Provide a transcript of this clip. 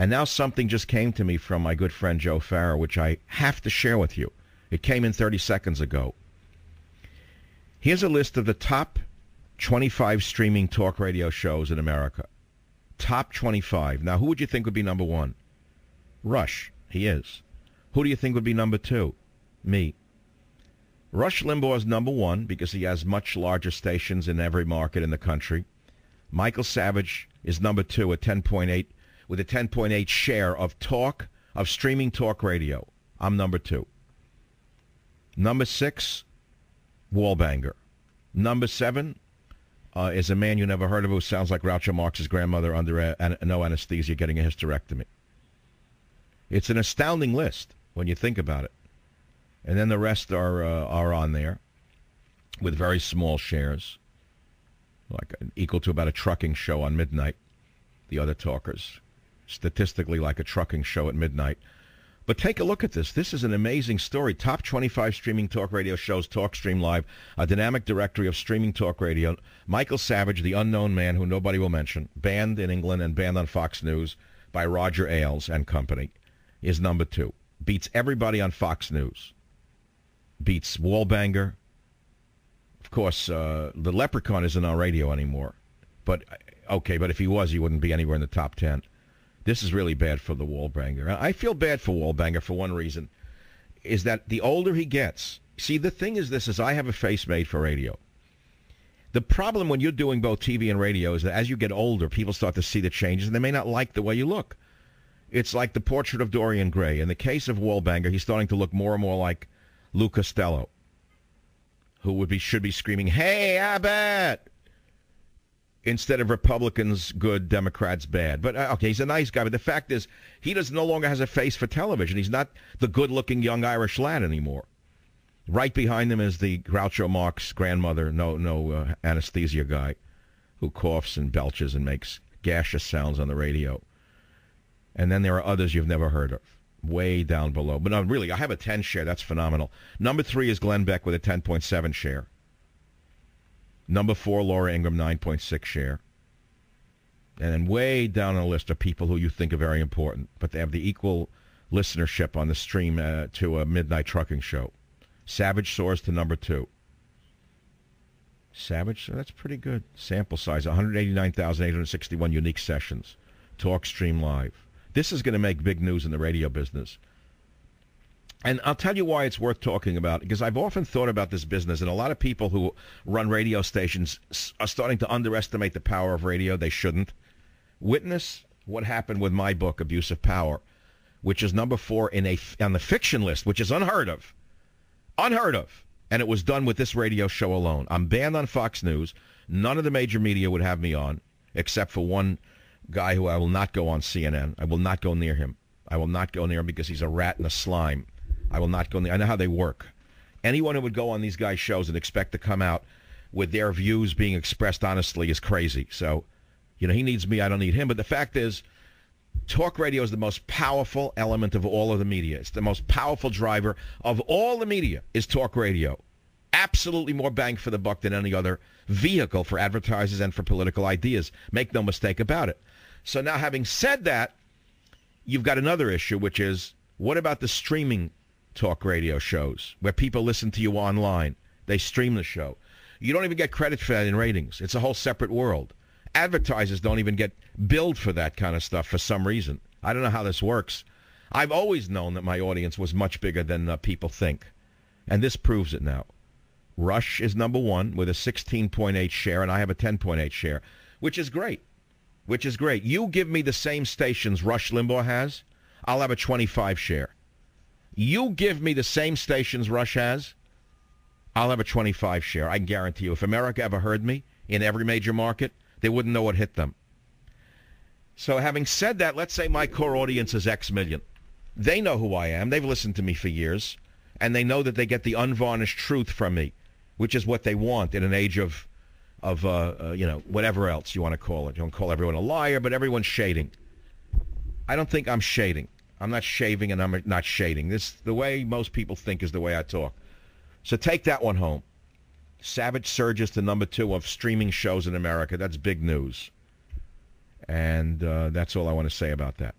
And now something just came to me from my good friend Joe Farah, which I have to share with you. It came in 30 seconds ago. Here's a list of the top 25 streaming talk radio shows in America. Top 25. Now, who would you think would be number one? Rush. He is. Who do you think would be number two? Me. Rush Limbaugh is number one because he has much larger stations in every market in the country. Michael Savage is number two at 10.8 with a 10.8 share of streaming talk radio. I'm number two. Number six, Wallbanger. Number seven is a man you never heard of who sounds like Groucho Marx's grandmother under no anesthesia getting a hysterectomy. It's an astounding list when you think about it. And then the rest are on there with very small shares, like equal to about a trucking show on midnight. The other talkers, statistically like a trucking show at midnight. But take a look at this. This is an amazing story. Top 25 streaming talk radio shows, TalkStream Live, a dynamic directory of streaming talk radio. Michael Savage, the unknown man who nobody will mention, banned in England and banned on Fox News by Roger Ailes and company, is number two. Beats everybody on Fox News. Beats Wallbanger. Of course, the Leprechaun isn't on radio anymore. But, okay, but if he was, he wouldn't be anywhere in the top 10. This is really bad for the Wallbanger. I feel bad for Wallbanger for one reason, is that the older he gets, see, the thing is this, is I have a face made for radio. The problem when you're doing both TV and radio is that as you get older, people start to see the changes, and they may not like the way you look. It's like the portrait of Dorian Gray. In the case of Wallbanger, he's starting to look more and more like Lou Costello, who should be screaming, "Hey, Abbott!" instead of Republicans good, Democrats bad. But, okay, he's a nice guy. But the fact is, he no longer has a face for television. He's not the good-looking young Irish lad anymore. Right behind him is the Groucho Marx grandmother, no anesthesia guy, who coughs and belches and makes gaseous sounds on the radio. And then there are others you've never heard of, way down below. But no, really, I have a 10 share. That's phenomenal. Number 3 is Glenn Beck with a 10.7 share. Number 4, Laura Ingraham, 9.6 share. And then way down on the list are people who you think are very important, but they have the equal listenership on the stream to a midnight trucking show. Savage soars to number 2. Savage, that's pretty good. Sample size, 189,861 unique sessions. TalkStream Live. This is going to make big news in the radio business. And I'll tell you why it's worth talking about, because I've often thought about this business, and a lot of people who run radio stations are starting to underestimate the power of radio. They shouldn't. Witness what happened with my book, Abuse of Power, which is number 4 on the fiction list, which is unheard of. Unheard of. And it was done with this radio show alone. I'm banned on Fox News. None of the major media would have me on, except for one guy who I will not go on CNN. I will not go near him. I will not go near him because he's a rat and a slime. I will not go near. I know how they work. Anyone who would go on these guys' shows and expect to come out with their views being expressed honestly is crazy. So, he needs me. I don't need him. But the fact is, talk radio is the most powerful element of all of the media. It's the most powerful driver of all the media is talk radio. Absolutely more bang for the buck than any other vehicle for advertisers and for political ideas. Make no mistake about it. So now, having said that, you've got another issue, which is, what about the streaming talk radio shows where people listen to you online? They stream the show. You don't even get credit for that in ratings. It's a whole separate world. Advertisers don't even get billed for that kind of stuff for some reason. I don't know how this works. I've always known that my audience was much bigger than people think, and this proves it now. Rush is number 1 with a 16.8 share, and I have a 10.8 share, which is great. Which is great. You give me the same stations Rush Limbaugh has, I'll have a 25 share. You give me the same stations Rush has, I'll have a 25 share. I can guarantee you. If America ever heard me in every major market, they wouldn't know what hit them. So having said that, let's say my core audience is X million. They know who I am. They've listened to me for years, and they know that they get the unvarnished truth from me, which is what they want in an age of whatever else you want to call it. You don't call everyone a liar, but everyone's shading. I don't think I'm shading. I'm not shaving, and I'm not shading. The way most people think is the way I talk. So take that one home. Savage surges to number 2 of streaming shows in America. That's big news. And that's all I want to say about that.